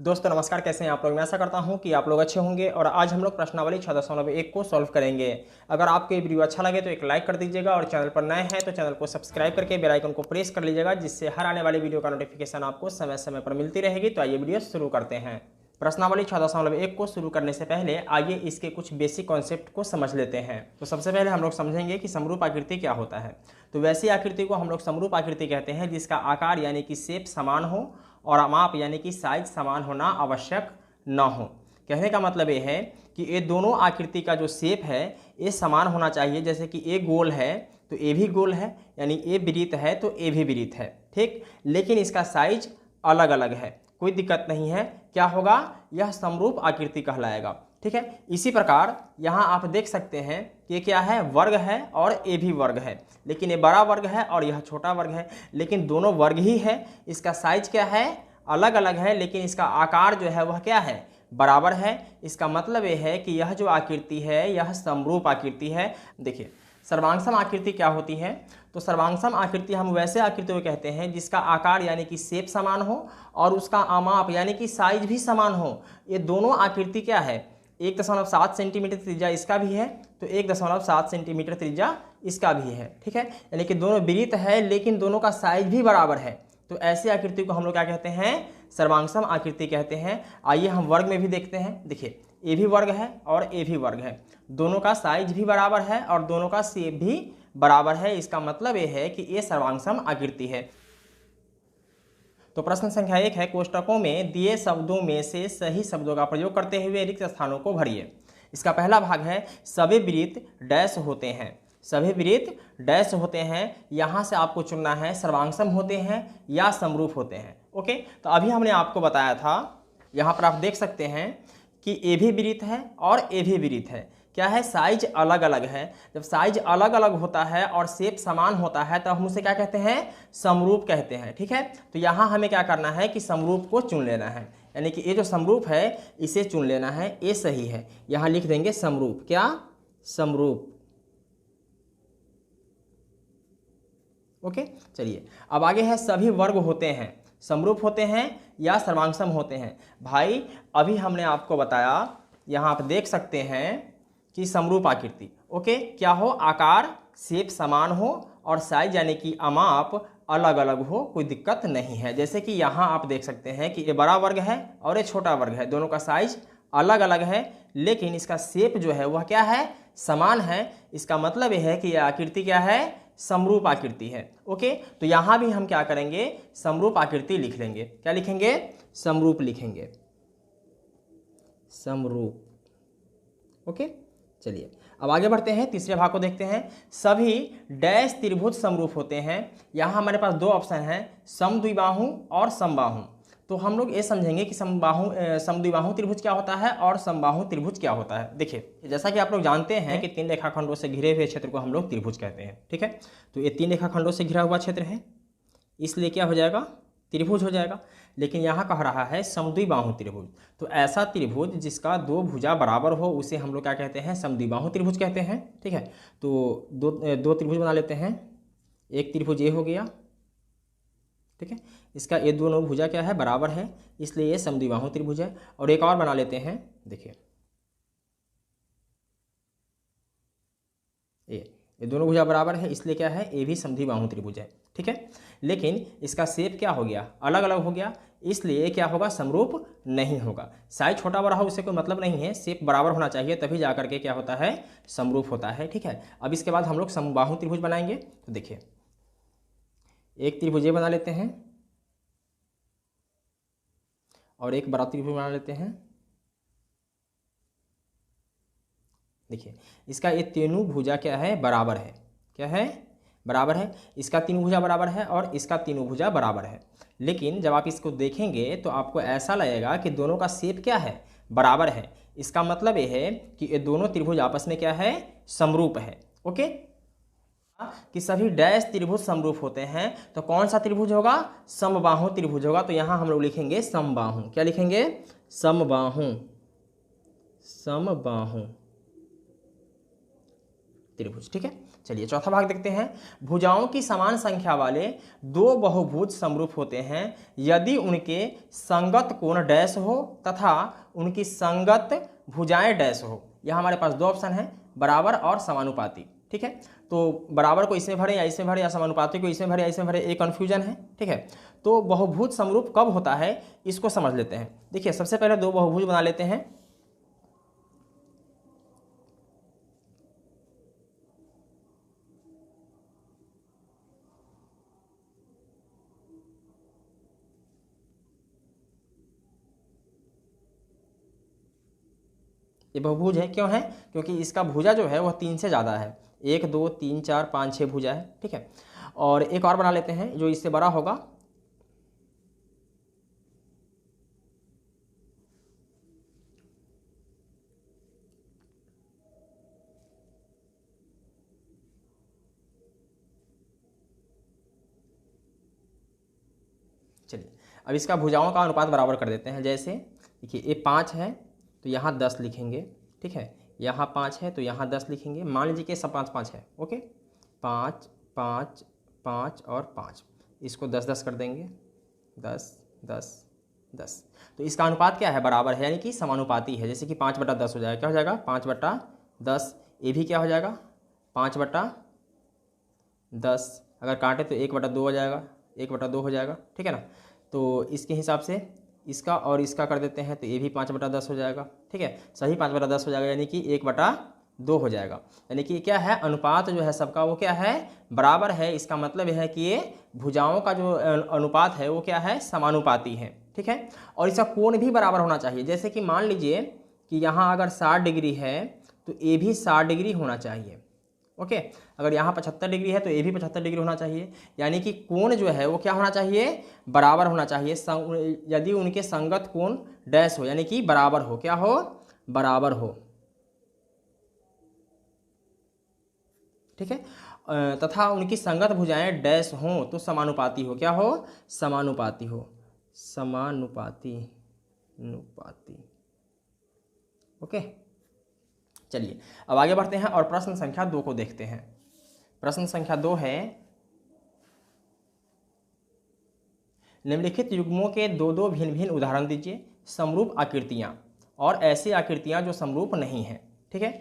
दोस्तों नमस्कार, कैसे हैं आप लोग। मैं आशा करता हूं कि आप लोग अच्छे होंगे और आज हम लोग प्रश्नावली 6.1 को सॉल्व करेंगे। अगर आपको ये वीडियो अच्छा लगे तो एक लाइक कर दीजिएगा और चैनल पर नए हैं तो चैनल को सब्सक्राइब करके बेल आइकन को प्रेस कर लीजिएगा, जिससे हर आने वाली वीडियो का नोटिफिकेशन आपको समय समय पर मिलती रहेगी। तो आइए वीडियो शुरू करते हैं। प्रश्नावली 6.1 को शुरू करने से पहले आइए इसके कुछ बेसिक कॉन्सेप्ट को समझ लेते हैं। तो सबसे पहले हम लोग समझेंगे कि समरूप आकृति क्या होता है। तो वैसी आकृति को हम लोग समरूप आकृति कहते हैं जिसका आकार यानी कि शेप समान हो और माप यानी कि साइज समान होना आवश्यक न हो। कहने का मतलब ये है कि ये दोनों आकृति का जो शेप है ये समान होना चाहिए। जैसे कि ए गोल है तो ए भी गोल है, यानी ए वृत्त है तो ए भी वृत्त है, ठीक। लेकिन इसका साइज अलग अलग है, कोई दिक्कत नहीं है। क्या होगा, यह समरूप आकृति कहलाएगा, ठीक है। इसी प्रकार यहाँ आप देख सकते हैं कि ये क्या है, वर्ग है और ये भी वर्ग है, लेकिन ये बड़ा वर्ग है और यह छोटा वर्ग है, लेकिन दोनों वर्ग ही है। इसका साइज क्या है, अलग अलग है, लेकिन इसका आकार जो है वह क्या है, बराबर है। इसका मतलब ये है कि यह जो आकृति है यह समरूप आकृति है। देखिए सर्वांगसम आकृति क्या होती है, तो सर्वांगसम आकृति हम वैसे आकृति को कहते हैं जिसका आकार यानी कि शेप समान हो और उसका आमाप यानी कि साइज भी समान हो। ये दोनों आकृति क्या है, 1.7 सेंटीमीटर त्रिज्या इसका भी है तो 1.7 सेंटीमीटर त्रिज्या इसका भी है, ठीक है। यानी कि दोनों वृत्त है लेकिन दोनों का साइज भी बराबर है। तो ऐसी आकृति को हम लोग क्या कहते हैं, सर्वांगसम आकृति कहते हैं। आइए हम वर्ग में भी देखते हैं। देखिए ए भी वर्ग है और ए भी वर्ग है, दोनों का साइज भी बराबर है और दोनों का शेप भी बराबर है। इसका मतलब ये है कि ये सर्वांगसम आकृति है। तो प्रश्न संख्या 1 है, कोष्टकों में दिए शब्दों में से सही शब्दों का प्रयोग करते हुए रिक्त स्थानों को भरिए। इसका पहला भाग है, सभी वृत्त डैश होते हैं। सभी वृत्त डैश होते हैं, यहाँ से आपको चुनना है सर्वांगसम होते हैं या समरूप होते हैं। ओके, तो अभी हमने आपको बताया था, यहाँ पर आप देख सकते हैं कि ए भी वृत्त है और ए भी वृत्त है। क्या है, साइज अलग अलग है। जब साइज अलग अलग होता है और शेप समान होता है तब हम उसे क्या कहते हैं, समरूप कहते हैं, ठीक है। तो यहाँ हमें क्या करना है कि समरूप को चुन लेना है, यानी कि ये जो समरूप है इसे चुन लेना है, ये सही है। यहाँ लिख देंगे समरूप, क्या, समरूप। ओके, चलिए अब आगे है, सभी वर्ग होते हैं, समरूप होते हैं या सर्वांगसम होते हैं। भाई अभी हमने आपको बताया, यहाँ आप देख सकते हैं कि समरूप आकृति, ओके, क्या हो, आकार शेप समान हो और साइज यानी कि अमाप अलग अलग हो, कोई दिक्कत नहीं है। जैसे कि यहाँ आप देख सकते हैं कि ये बड़ा वर्ग है और ये छोटा वर्ग है, दोनों का साइज अलग अलग है लेकिन इसका शेप जो है वह क्या है, समान है। इसका मतलब यह है कि यह आकृति क्या है, समरूप आकृति है। ओके, तो यहाँ भी हम क्या करेंगे, समरूप आकृति लिख लेंगे। क्या लिखेंगे, समरूप लिखेंगे, समरूप। ओके, चलिए अब आगे बढ़ते हैं, तीसरे भाग को देखते हैं। सभी डैश त्रिभुज समरूप होते हैं। यहाँ हमारे पास दो ऑप्शन हैं, समद्विबाहु और समबाहु। तो हम लोग ये समझेंगे कि समद्विबाहु त्रिभुज क्या होता है और समबाहु त्रिभुज क्या होता है। देखिए जैसा कि आप लोग जानते हैं कि 3 रेखाखंडों से घिरे हुए क्षेत्र को हम लोग त्रिभुज कहते हैं, ठीक है। तो ये 3 रेखाखंडों से घिरा हुआ क्षेत्र है, इसलिए क्या हो जाएगा, त्रिभुज हो जाएगा। लेकिन यहाँ कह रहा है समद्विबाहु त्रिभुज, तो ऐसा त्रिभुज जिसका 2 भुजा बराबर हो उसे हम लोग क्या कहते हैं, समद्विबाहु त्रिभुज कहते हैं, ठीक है। तो दो त्रिभुज बना लेते हैं। एक त्रिभुज ये हो गया, ठीक है, इसका ये दोनों भुजा क्या है, बराबर है, इसलिए ये समद्विबाहु त्रिभुज है। और एक और बना लेते हैं, देखिए ये दोनों भुजा बराबर है, इसलिए क्या है, ये भी समद्विबाहु त्रिभुज है, ठीक है। लेकिन इसका शेप क्या हो गया, अलग अलग हो गया, इसलिए क्या होगा, समरूप नहीं होगा। साइज छोटा बड़ा हो उससे कोई मतलब नहीं है, शेप बराबर होना चाहिए, तभी जा करके क्या होता है, समरूप होता है, ठीक है। अब इसके बाद हम लोग समबाहु त्रिभुज बनाएंगे। तो देखिए एक त्रिभुज ये बना लेते हैं और एक बड़ा त्रिभुज बना लेते हैं। देखिए इसका ये तीनों भुजा क्या है, बराबर है, क्या है, बराबर है। इसका तीनों भुजा बराबर है और इसका तीनों भुजा बराबर है। लेकिन जब आप इसको देखेंगे तो आपको ऐसा लगेगा कि दोनों का शेप क्या है, बराबर है। इसका मतलब ये है कि ये दोनों त्रिभुज आपस में क्या है, समरूप है। ओके, कि सभी डैश त्रिभुज समरूप होते हैं, तो कौन सा त्रिभुज होगा, समबाहु त्रिभुज होगा। तो यहाँ हम लोग लिखेंगे समबाहु। क्या लिखेंगे, समबाहु, समबाहु त्रिभुज, ठीक है। चलिए चौथा भाग देखते हैं। भुजाओं की समान संख्या वाले दो बहुभुज समरूप होते हैं यदि उनके संगत कोण डैश हो तथा उनकी संगत भुजाएं डैश हो। यहाँ हमारे पास दो ऑप्शन है, बराबर और समानुपाती। ठीक है, तो बराबर को इसमें भरे या इसमें भरे, या समानुपाती को इसमें भरे या इसमें भरे, एक कन्फ्यूजन है। ठीक है, तो बहुभुज समरूप कब होता है इसको समझ लेते हैं। देखिए सबसे पहले दो बहुभुज बना लेते हैं। ये बहुभुज है, क्यों है? क्योंकि इसका भुजा जो है वह 3 से ज़्यादा है। 1 2 3 4 5 6 भुजा है। ठीक है, और एक और बना लेते हैं जो इससे बड़ा होगा। चलिए अब इसका भुजाओं का अनुपात बराबर कर देते हैं। जैसे देखिए ये 5 है तो यहाँ 10 लिखेंगे। ठीक है, यहाँ 5 है तो यहाँ 10 लिखेंगे। मान लीजिए कि सब 5 5 है। ओके, 5 5 5 और 5, इसको 10 10 कर देंगे। 10 10 10, तो इसका अनुपात क्या है? बराबर है, यानी कि समानुपाती है। जैसे कि 5/10 हो जाएगा। क्या हो जाएगा? 5/10। ये भी क्या हो जाएगा? 5/10। अगर काटे तो 1/2 हो जाएगा। 1/2 हो जाएगा। ठीक है ना, तो इसके हिसाब से इसका और इसका कर देते हैं तो ये भी 5/10 हो जाएगा। ठीक है, सही 5/10 हो जाएगा, यानी कि 1/2 हो जाएगा। यानी कि क्या है? अनुपात जो है सबका वो क्या है? बराबर है। इसका मतलब यह है कि ये भुजाओं का जो अनुपात है वो क्या है? समानुपाती है। ठीक है, और इसका कोण भी बराबर होना चाहिए। जैसे कि मान लीजिए कि यहाँ अगर 60 डिग्री है तो ये भी 60 डिग्री होना चाहिए। ओके, अगर यहाँ 75 डिग्री है तो ये भी 75 डिग्री होना चाहिए। यानी कि कोण जो है वो क्या होना चाहिए? बराबर होना चाहिए। यदि उनके संगत कोण डैश हो, यानी कि बराबर हो। क्या हो? बराबर हो। ठीक है, तथा उनकी संगत भुजाएं डैश हों तो समानुपाती हो। क्या हो? समानुपाती हो। समानुपाती अनुपाती। ओके, चलिए अब आगे बढ़ते हैं और प्रश्न संख्या 2 को देखते हैं। प्रश्न संख्या 2 है, निम्नलिखित युग्मों के दो दो भिन्न भिन्न उदाहरण दीजिए। समरूप आकृतियां और ऐसी आकृतियां जो समरूप नहीं हैं। ठीक है,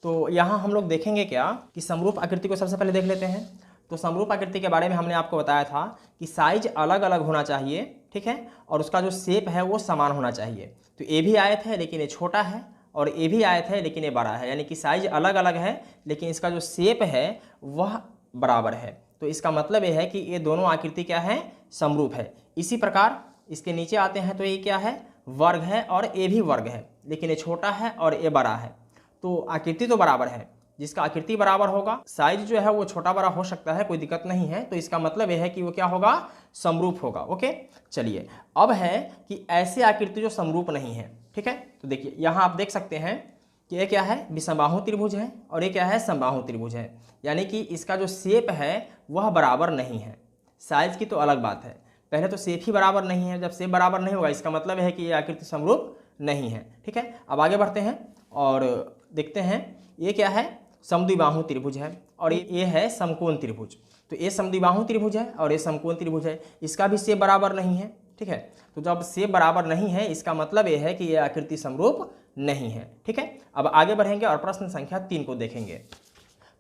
तो यहाँ हम लोग देखेंगे क्या कि समरूप आकृति को सबसे पहले देख लेते हैं। तो समरूप आकृति के बारे में हमने आपको बताया था कि साइज अलग अलग होना चाहिए। ठीक है, और उसका जो शेप है वो समान होना चाहिए। तो ये भी आयत है लेकिन ये छोटा है, और ये भी आयत है लेकिन ये बड़ा है। यानी कि साइज अलग अलग है लेकिन इसका जो शेप है वह बराबर है। तो इसका मतलब ये है कि ये दोनों आकृति क्या है? समरूप है। इसी प्रकार इसके नीचे आते हैं तो ये क्या है? वर्ग है, और ये भी वर्ग है लेकिन ये छोटा है और ये बड़ा है। तो आकृति तो बराबर है। जिसका आकृति बराबर होगा, साइज जो है वो छोटा बड़ा हो सकता है, कोई दिक्कत नहीं है। तो इसका मतलब यह है कि वो क्या होगा? समरूप होगा। ओके, चलिए अब है कि ऐसी आकृति जो समरूप नहीं है। ठीक है, तो देखिए यहाँ आप देख सकते हैं कि ये क्या है? विषमबाहु त्रिभुज है, और ये क्या है? समबाहु त्रिभुज है। यानी कि इसका जो शेप है वह बराबर नहीं है। साइज की तो अलग बात है, पहले तो शेप ही बराबर नहीं है। जब शेप बराबर नहीं होगा इसका मतलब है कि ये आकृति समरूप नहीं है। ठीक है, अब आगे बढ़ते हैं और देखते हैं ये क्या है? समद्विबाहु त्रिभुज है, और ये है समकोण त्रिभुज। तो ये समद्विबाहु त्रिभुज है और ये समकोण त्रिभुज है। इसका भी शेप बराबर नहीं है। ठीक है, तो जब शेप बराबर नहीं है इसका मतलब ये है कि यह आकृति समरूप नहीं है। ठीक है, अब आगे बढ़ेंगे और प्रश्न संख्या 3 को देखेंगे।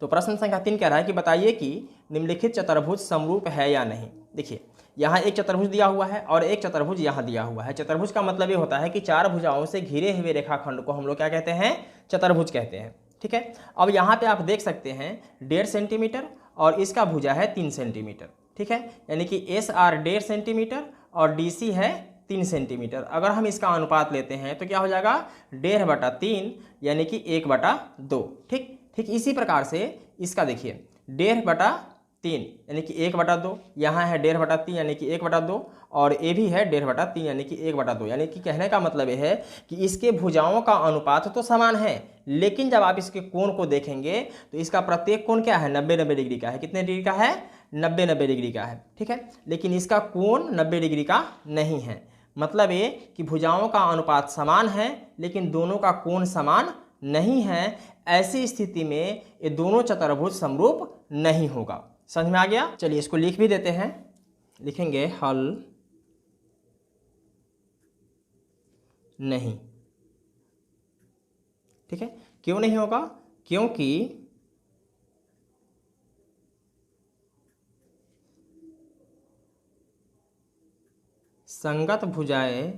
तो प्रश्न संख्या 3 कह रहा है कि बताइए कि निम्नलिखित चतुर्भुज समरूप है या नहीं। देखिए यहाँ एक चतुर्भुज दिया हुआ है और एक चतुर्भुज यहाँ दिया हुआ है। चतुर्भुज का मतलब ये होता है कि 4 भुजाओं से घिरे हुए रेखाखंड को हम लोग क्या कहते हैं? चतुर्भुज कहते हैं। ठीक है, अब यहाँ पे आप देख सकते हैं 1.5 सेंटीमीटर और इसका भुजा है 3 सेंटीमीटर। ठीक है, यानी कि SR 1.5 सेंटीमीटर और DC है 3 सेंटीमीटर। अगर हम इसका अनुपात लेते हैं तो क्या हो जाएगा? 1.5/3 यानी कि 1/2। ठीक, इसी प्रकार से इसका देखिए 1.5/3 यानी कि 1/2, यहाँ है 1.5/3 यानी कि 1/2, और ये भी है 1.5/3 यानी कि 1/2। यानी कि कहने का मतलब यह है कि इसके भुजाओं का अनुपात तो समान है, लेकिन जब आप इसके कोण को देखेंगे तो इसका प्रत्येक कोण क्या है? 90-90 डिग्री का है। कितने डिग्री का है? 90-90 डिग्री का है। ठीक है, लेकिन इसका कोण 90 डिग्री का नहीं है। मतलब ये कि भुजाओं का अनुपात समान है लेकिन दोनों का कोण समान नहीं है। ऐसी स्थिति में ये दोनों चतुर्भुज समरूप नहीं होगा। समझ में आ गया? चलिए इसको लिख भी देते हैं। लिखेंगे हल नहीं। ठीक है, क्यों नहीं होगा? क्योंकि संगत भुजाएं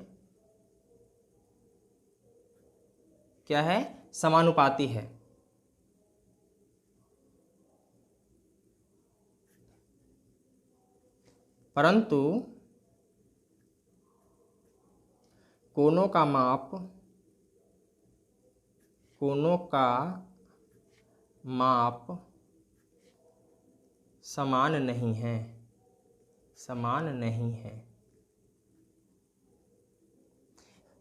क्या है? समानुपाती है। परंतु कोनों का माप समान नहीं है।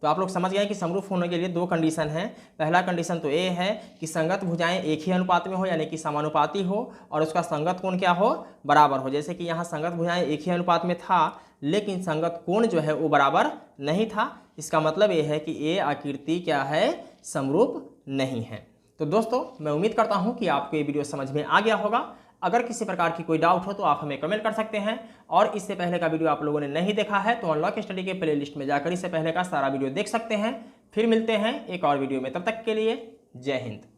तो आप लोग समझ गए कि समरूप होने के लिए दो कंडीशन हैं। पहला कंडीशन तो ये है कि संगत भुजाएं एक ही अनुपात में हो, यानी कि समानुपाती हो, और उसका संगत कोण क्या हो? बराबर हो। जैसे कि यहाँ संगत भुजाएं एक ही अनुपात में था, लेकिन संगत कोण जो है वो बराबर नहीं था। इसका मतलब ये है कि ये आकृति क्या है? समरूप नहीं है। तो दोस्तों, मैं उम्मीद करता हूँ कि आपको ये वीडियो समझ में आ गया होगा। अगर किसी प्रकार की कोई डाउट हो तो आप हमें कमेंट कर सकते हैं, और इससे पहले का वीडियो आप लोगों ने नहीं देखा है तो अनलॉक स्टडी के प्लेलिस्ट में जाकर इससे पहले का सारा वीडियो देख सकते हैं। फिर मिलते हैं एक और वीडियो में, तब तक के लिए जय हिंद।